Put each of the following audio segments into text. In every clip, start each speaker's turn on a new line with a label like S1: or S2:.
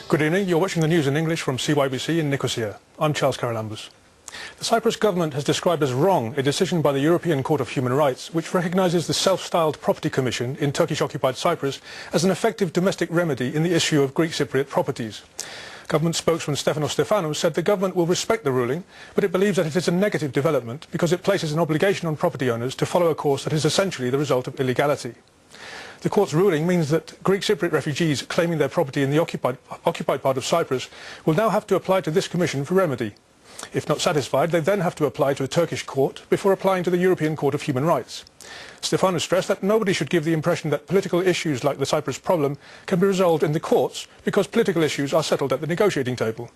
S1: Good evening. You're watching the news in English from CyBC in Nicosia. I'm Charles Carolambus. The Cyprus government has described as wrong a decision by the European Court of Human Rights which recognises the self-styled Property Commission in Turkish-occupied Cyprus as an effective domestic remedy in the issue of Greek Cypriot properties. Government spokesman Stefanos Stefanou said the government will respect the ruling, but it believes that it is a negative development because it places an obligation on property owners to follow a course that is essentially the result of illegality. The court's ruling means that Greek Cypriot refugees claiming their property in the occupied part of Cyprus will now have to apply to this commission for remedy. If not satisfied, they then have to apply to a Turkish court before applying to the European Court of Human Rights. Stefanou stressed that nobody should give the impression that political issues like the Cyprus problem can be resolved in the courts because political issues are settled at the negotiating table.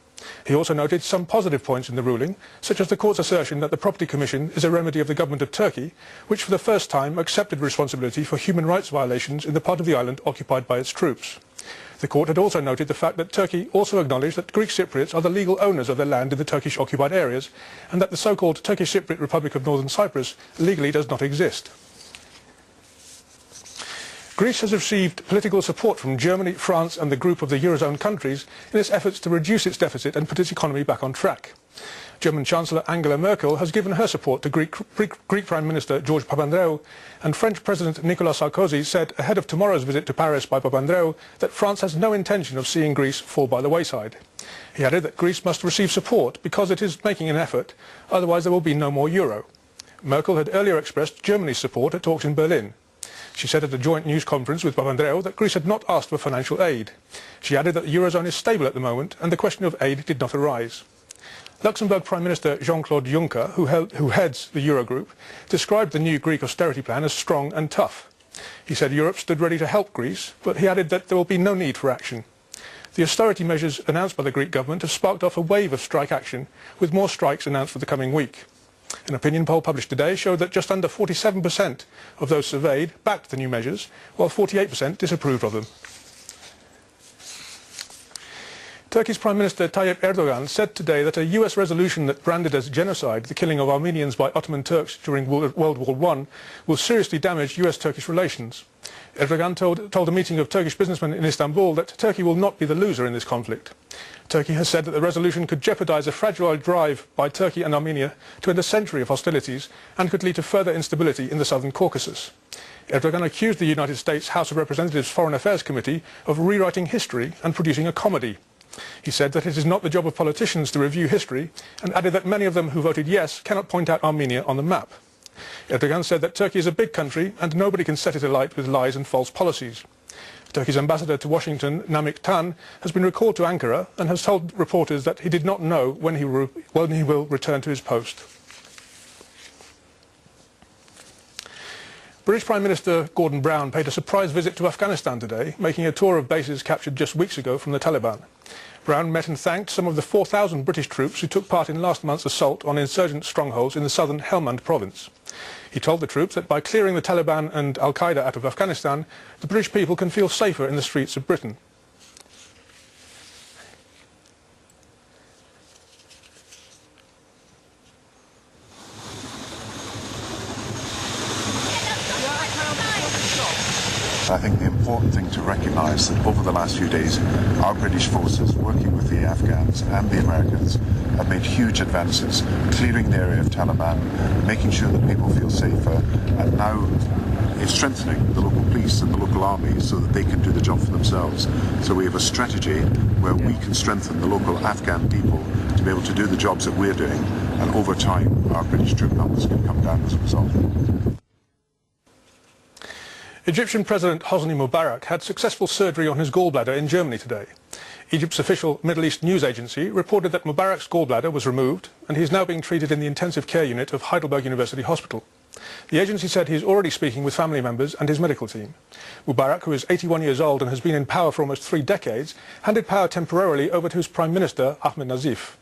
S1: He also noted some positive points in the ruling, such as the court's assertion that the Property Commission is a remedy of the government of Turkey, which for the first time accepted responsibility for human rights violations in the part of the island occupied by its troops. The court had also noted the fact that Turkey also acknowledged that Greek Cypriots are the legal owners of their land in the Turkish-occupied areas and that the so-called Turkish Cypriot Republic of Northern Cyprus legally does not exist. Greece has received political support from Germany, France and the group of the Eurozone countries in its efforts to reduce its deficit and put its economy back on track. German Chancellor Angela Merkel has given her support to Greek Prime Minister George Papandreou, and French President Nicolas Sarkozy said ahead of tomorrow's visit to Paris by Papandreou that France has no intention of seeing Greece fall by the wayside. He added that Greece must receive support because it is making an effort, otherwise there will be no more euro. Merkel had earlier expressed Germany's support at talks in Berlin. She said at a joint news conference with Papandreou that Greece had not asked for financial aid. She added that the Eurozone is stable at the moment and the question of aid did not arise. Luxembourg Prime Minister Jean-Claude Juncker, who heads the Eurogroup, described the new Greek austerity plan as strong and tough. He said Europe stood ready to help Greece, but he added that there will be no need for action. The austerity measures announced by the Greek government have sparked off a wave of strike action, with more strikes announced for the coming week. An opinion poll published today showed that just under 47% of those surveyed backed the new measures, while 48% disapproved of them. Turkey's Prime Minister Tayyip Erdogan said today that a US resolution that branded as genocide the killing of Armenians by Ottoman Turks during World War I will seriously damage US-Turkish relations. Erdogan told a meeting of Turkish businessmen in Istanbul that Turkey will not be the loser in this conflict. Turkey has said that the resolution could jeopardize a fragile drive by Turkey and Armenia to end a century of hostilities and could lead to further instability in the southern Caucasus. Erdogan accused the United States House of Representatives Foreign Affairs Committee of rewriting history and producing a comedy. He said that it is not the job of politicians to review history and added that many of them who voted yes cannot point out Armenia on the map. Erdogan said that Turkey is a big country and nobody can set it alight with lies and false policies. Turkey's ambassador to Washington, Namik Tan, has been recalled to Ankara and has told reporters that he did not know when he will return to his post. British Prime Minister Gordon Brown paid a surprise visit to Afghanistan today, making a tour of bases captured just weeks ago from the Taliban. Brown met and thanked some of the 4,000 British troops who took part in last month's assault on insurgent strongholds in the southern Helmand province. He told the troops that by clearing the Taliban and Al-Qaeda out of Afghanistan, the British people can feel safer in the streets of Britain.
S2: I think the important thing to recognise that over the last few days our British forces, working with the Afghans and the Americans, have made huge advances, clearing the area of Taliban, making sure that people feel safer, and now it's strengthening the local police and the local armies so that they can do the job for themselves. So we have a strategy where we can strengthen the local Afghan people to be able to do the jobs that we're doing, and over time our British troop numbers can come down as a result.
S1: Egyptian President Hosni Mubarak had successful surgery on his gallbladder in Germany today. Egypt's official Middle East news agency reported that Mubarak's gallbladder was removed and he is now being treated in the intensive care unit of Heidelberg University Hospital. The agency said he is already speaking with family members and his medical team. Mubarak, who is 81 years old and has been in power for almost 3 decades, handed power temporarily over to his Prime Minister Ahmed Nazif.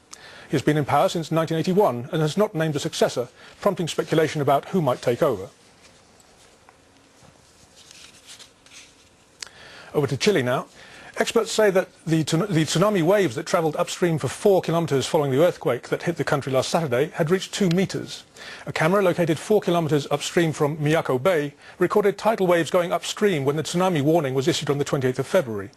S1: He has been in power since 1981 and has not named a successor, prompting speculation about who might take over. Over to Chile now. Experts say that the tsunami waves that travelled upstream for 4 kilometres following the earthquake that hit the country last Saturday had reached 2 metres. A camera located 4 kilometres upstream from Miyako Bay recorded tidal waves going upstream when the tsunami warning was issued on the 28th of February.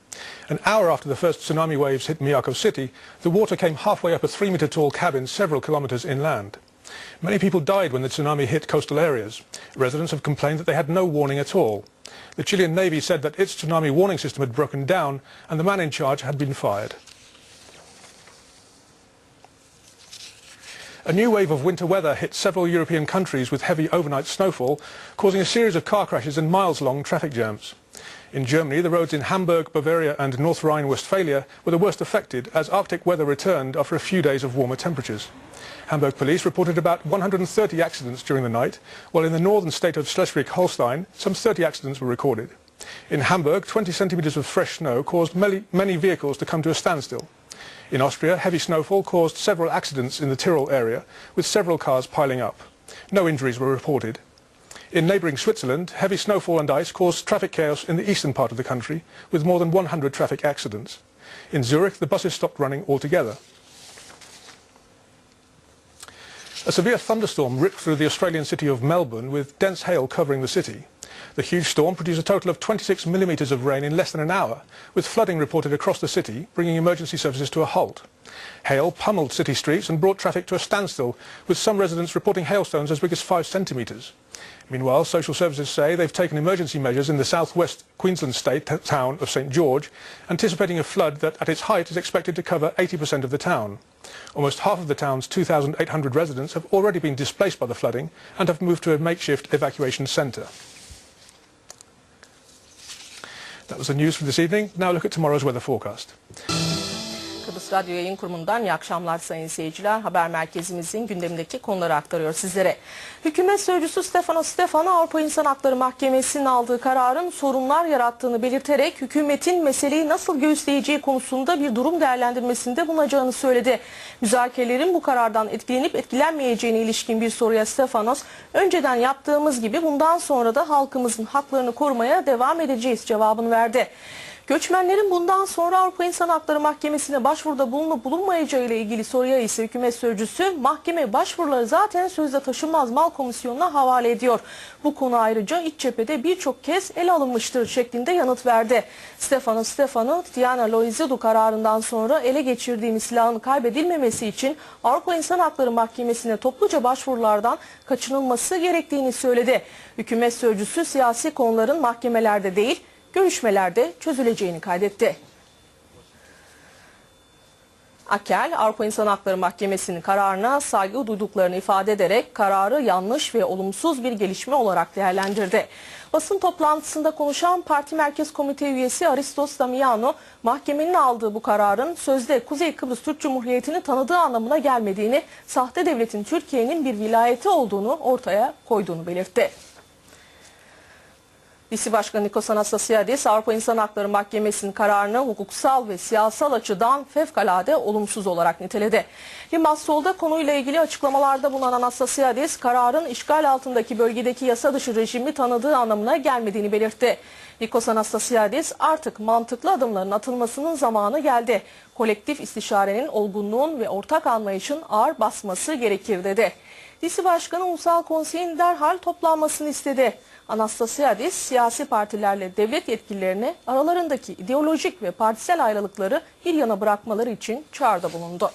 S1: An hour after the first tsunami waves hit Miyako City, the water came halfway up a 3-metre tall cabin several kilometres inland. Many people died when the tsunami hit coastal areas. Residents have complained that they had no warning at all. The Chilean Navy said that its tsunami warning system had broken down and the man in charge had been fired. A new wave of winter weather hit several European countries with heavy overnight snowfall, causing a series of car crashes and miles-long traffic jams. In Germany, the roads in Hamburg, Bavaria and North Rhine-Westphalia were the worst affected as Arctic weather returned after a few days of warmer temperatures. Hamburg police reported about 130 accidents during the night, while in the northern state of Schleswig-Holstein, some 30 accidents were recorded. In Hamburg, 20 centimetres of fresh snow caused many vehicles to come to a standstill. In Austria, heavy snowfall caused several accidents in the Tyrol area, with several cars piling up. No injuries were reported. In neighbouring Switzerland, heavy snowfall and ice caused traffic chaos in the eastern part of the country, with more than 100 traffic accidents. In Zurich, the buses stopped running altogether. A severe thunderstorm ripped through the Australian city of Melbourne, with dense hail covering the city. The huge storm produced a total of 26 millimetres of rain in less than an hour, with flooding reported across the city, bringing emergency services to a halt. Hail pummeled city streets and brought traffic to a standstill, with some residents reporting hailstones as big as 5 centimetres. Meanwhile, social services say they've taken emergency measures in the southwest Queensland state town of St George, anticipating a flood that at its height is expected to cover 80% of the town. Almost half of the town's 2,800 residents have already been displaced by the flooding and have moved to a makeshift evacuation centre. That was the news for this evening. Now look at tomorrow's weather forecast.
S3: Kıbrıs Radyo Yayın Kurumu'ndan iyi akşamlar sayın seyirciler. Haber merkezimizin gündemindeki konuları aktarıyor sizlere. Hükümet Sözcüsü Stefano Avrupa İnsan Hakları Mahkemesi'nin aldığı kararın sorunlar yarattığını belirterek hükümetin meseleyi nasıl göğüsleyeceği konusunda bir durum değerlendirmesinde bulunacağını söyledi. Müzakerelerin bu karardan etkilenip etkilenmeyeceğine ilişkin bir soruya Stefanos, önceden yaptığımız gibi bundan sonra da halkımızın haklarını korumaya devam edeceğiz cevabını verdi. Göçmenlerin bundan sonra Avrupa İnsan Hakları Mahkemesi'ne başvuruda bulunup bulunmayacağı ile ilgili soruya ise hükümet sözcüsü mahkeme başvuruları zaten sözde taşınmaz mal komisyonuna havale ediyor. Bu konu ayrıca iç cephede birçok kez ele alınmıştır şeklinde yanıt verdi. Stefano, Diana Loizidou kararından sonra ele geçirdiğimiz silahın kaybedilmemesi için Avrupa İnsan Hakları Mahkemesi'ne topluca başvurulardan kaçınılması gerektiğini söyledi. Hükümet sözcüsü siyasi konuların mahkemelerde değil, görüşmelerde çözüleceğini kaydetti. Akel, Avrupa İnsan Hakları Mahkemesi'nin kararına saygı duyduklarını ifade ederek kararı yanlış ve olumsuz bir gelişme olarak değerlendirdi. Basın toplantısında konuşan Parti Merkez Komite üyesi Aristos Damiano, mahkemenin aldığı bu kararın sözde Kuzey Kıbrıs Türk Cumhuriyeti'ni tanıdığı anlamına gelmediğini, sahte devletin Türkiye'nin bir vilayeti olduğunu ortaya koyduğunu belirtti. DC Başkanı Nikos Anastasiadis, Avrupa İnsan Hakları Mahkemesi'nin kararını hukuksal ve siyasal açıdan fevkalade olumsuz olarak niteledi. Limassol'da konuyla ilgili açıklamalarda bulunan Anastasiadis, kararın işgal altındaki bölgedeki yasa dışı rejimi tanıdığı anlamına gelmediğini belirtti. Nikos Anastasiadis, artık mantıklı adımların atılmasının zamanı geldi. Kolektif istişarenin olgunluğun ve ortak anlayışın ağır basması gerekir dedi. DC Başkanı Ulusal Konsey'in derhal toplanmasını istedi. Anastasiadis, siyasi partilerle devlet yetkililerine aralarındaki ideolojik ve partisel ayrılıkları bir yana bırakmaları için çağrıda bulundu.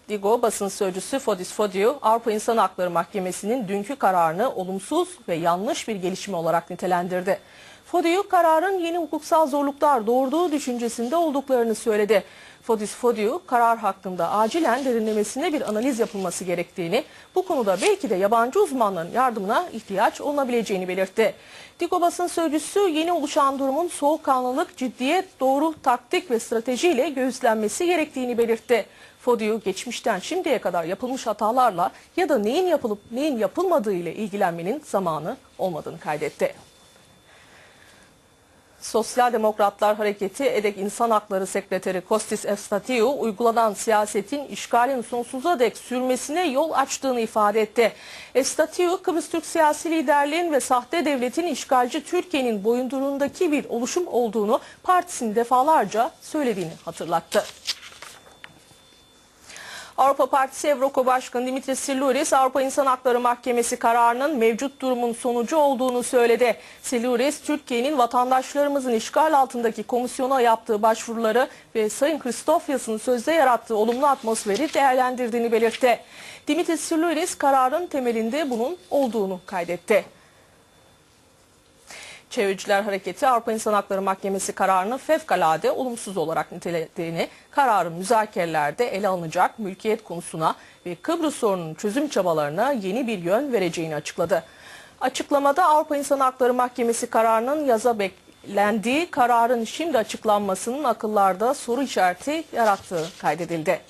S3: Digo basın sözcüsü Fotis Fodiou, Avrupa İnsan Hakları Mahkemesi'nin dünkü kararını olumsuz ve yanlış bir gelişme olarak nitelendirdi. Fodiou, kararın yeni hukuksal zorluklar doğurduğu düşüncesinde olduklarını söyledi. Fotis Fodiou, karar hakkında acilen derinlemesine bir analiz yapılması gerektiğini, bu konuda belki de yabancı uzmanların yardımına ihtiyaç olunabileceğini belirtti. Digo basın sözcüsü, yeni oluşan durumun soğukkanlılık, ciddiyet, doğru taktik ve stratejiyle göğüslenmesi gerektiğini belirtti. Fodiou, geçmişten şimdiye kadar yapılmış hatalarla ya da neyin yapılıp neyin yapılmadığı ile ilgilenmenin zamanı olmadığını kaydetti. Sosyal Demokratlar Hareketi EDEK İnsan Hakları Sekreteri Kostis Efstathiou, uygulanan siyasetin işgalin sonsuza dek sürmesine yol açtığını ifade etti. Efstathiou, Kıbrıs Türk siyasi liderliğin ve sahte devletin işgalci Türkiye'nin boyunduruğundaki bir oluşum olduğunu partisinin defalarca söylediğini hatırlattı. Avrupa Partisi Evroko Başkanı Dimitris Siluris, Avrupa İnsan Hakları Mahkemesi kararının mevcut durumun sonucu olduğunu söyledi. Siluris, Türkiye'nin vatandaşlarımızın işgal altındaki komisyona yaptığı başvuruları ve Sayın Christofias'ın sözde yarattığı olumlu atmosferi değerlendirdiğini belirtti. Dimitris Siluris, kararın temelinde bunun olduğunu kaydetti. Çevreciler Hareketi Avrupa İnsan Hakları Mahkemesi kararını fevkalade olumsuz olarak nitelediğini, kararın müzakerelerde ele alınacak mülkiyet konusuna ve Kıbrıs sorununun çözüm çabalarına yeni bir yön vereceğini açıkladı. Açıklamada Avrupa İnsan Hakları Mahkemesi kararının yaza beklendiği, kararın şimdi açıklanmasının akıllarda soru işareti yarattığı kaydedildi.